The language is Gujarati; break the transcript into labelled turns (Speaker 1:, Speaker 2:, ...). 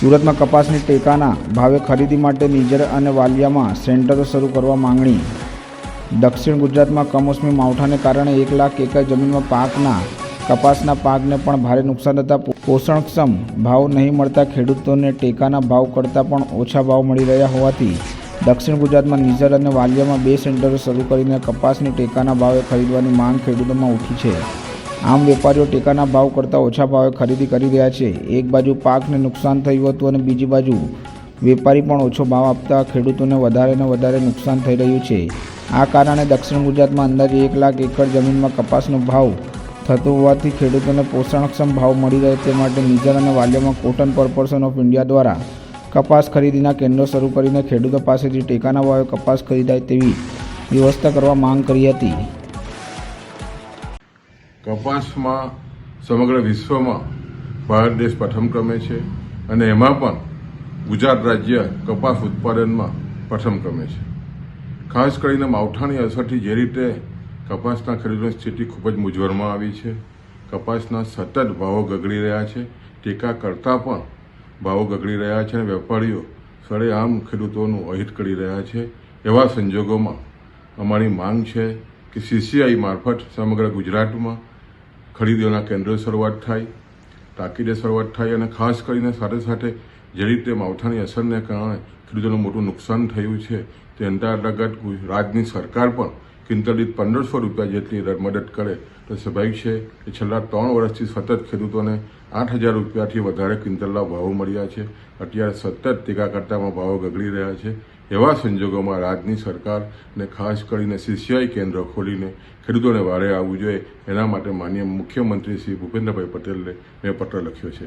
Speaker 1: સુરતમાં કપાસની ટેકાના ભાવે ખરીદી માટે નિઝર અને વાલિયામાં સેન્ટરો શરૂ કરવા માંગણી. દક્ષિણ ગુજરાતમાં કમોસમી માવઠાને કારણે 1 લાખ એકર જમીનમાં કપાસના પાકને પણ ભારે નુકસાન થતાં પોષણક્ષમ ભાવ નહીં મળતા ખેડૂતોને ટેકાના ભાવ કરતાં પણ ઓછા ભાવ મળી રહ્યા હોવાથી દક્ષિણ ગુજરાતમાં નિઝર અને વાલિયામાં 2 સેન્ટરો શરૂ કરીને કપાસની ટેકાના ભાવે ખરીદવાની માંગ ખેડૂતોમાં ઉઠી છે. આમ વેપારીઓ ટેકાના ભાવ કરતાં ઓછા ભાવે ખરીદી કરી રહ્યા છે. એક બાજુ પાકને નુકસાન થયું હતું અને બીજી બાજુ વેપારી પણ ઓછો ભાવ આપતા ખેડૂતોને વધારે નુકસાન થઈ રહ્યું છે. આ કારણે દક્ષિણ ગુજરાતમાં અંદાજે 1 લાખ એકર જમીનમાં કપાસનો ભાવ થતો હોવાથી ખેડૂતોને પોષણક્ષમ ભાવ મળી રહે તે માટે નિઝર અને વાલિયામાં કોટન કોર્પોરેશન ઓફ ઇન્ડિયા દ્વારા કપાસ ખરીદીના કેન્દ્રો શરૂ કરીને ખેડૂતો પાસેથી ટેકાના ભાવે કપાસ ખરીદાય તેવી વ્યવસ્થા કરવા માંગ કરી હતી.
Speaker 2: કપાસમાં સમગ્ર વિશ્વમાં ભારત દેશ પ્રથમ ક્રમે છે અને એમાં પણ ગુજરાત રાજ્ય કપાસ ઉત્પાદનમાં પ્રથમ ક્રમે છે. ખાસ કરીને માવઠાની અસરથી જે રીતે કપાસના ખેડૂતોની સ્થિતિ ખૂબ જ મૂંઝવણમાં આવી છે. કપાસના સતત ભાવો ગગડી રહ્યા છે, ટેકા કરતાં પણ ભાવો ગગડી રહ્યા છે અને વેપારીઓ સરેઆમ ખેડૂતોનું અહિત કરી રહ્યા છે. એવા સંજોગોમાં અમારી માંગ છે કે CCI મારફત સમગ્ર ગુજરાતમાં ખરીદીઓના કેન્દ્રો શરૂઆત થાય, તાકીદે શરૂઆત થાય અને ખાસ કરીને સાથે જે રીતે માવઠાની અસરને કારણે ખેડૂતોનું મોટું નુકસાન થયું છે તે અંતર્ગત રાજ્યની સરકાર પણ ક્વિન્ટલ દીઠ 1500 રૂપિયા જેટલી મદદ કરે તો સ્વાભાવિક છે કે છેલ્લા 3 વર્ષથી સતત ખેડૂતોને 8000 રૂપિયાથી વધારે ક્વિન્ટલના ભાવો મળ્યા છે. અત્યારે સતત ટેકા કરતામાં ભાવો ગગડી રહ્યા છે. એવા સંજોગોમાં રાજ્યની સરકારને ખાસ કરીને CCI કેન્દ્ર ખોલીને ખેડૂતોને વારે આવવું જોઈએ. એના માટે માનનીય મુખ્યમંત્રી શ્રી ભૂપેન્દ્રભાઈ પટેલને મેં પત્ર લખ્યો છે.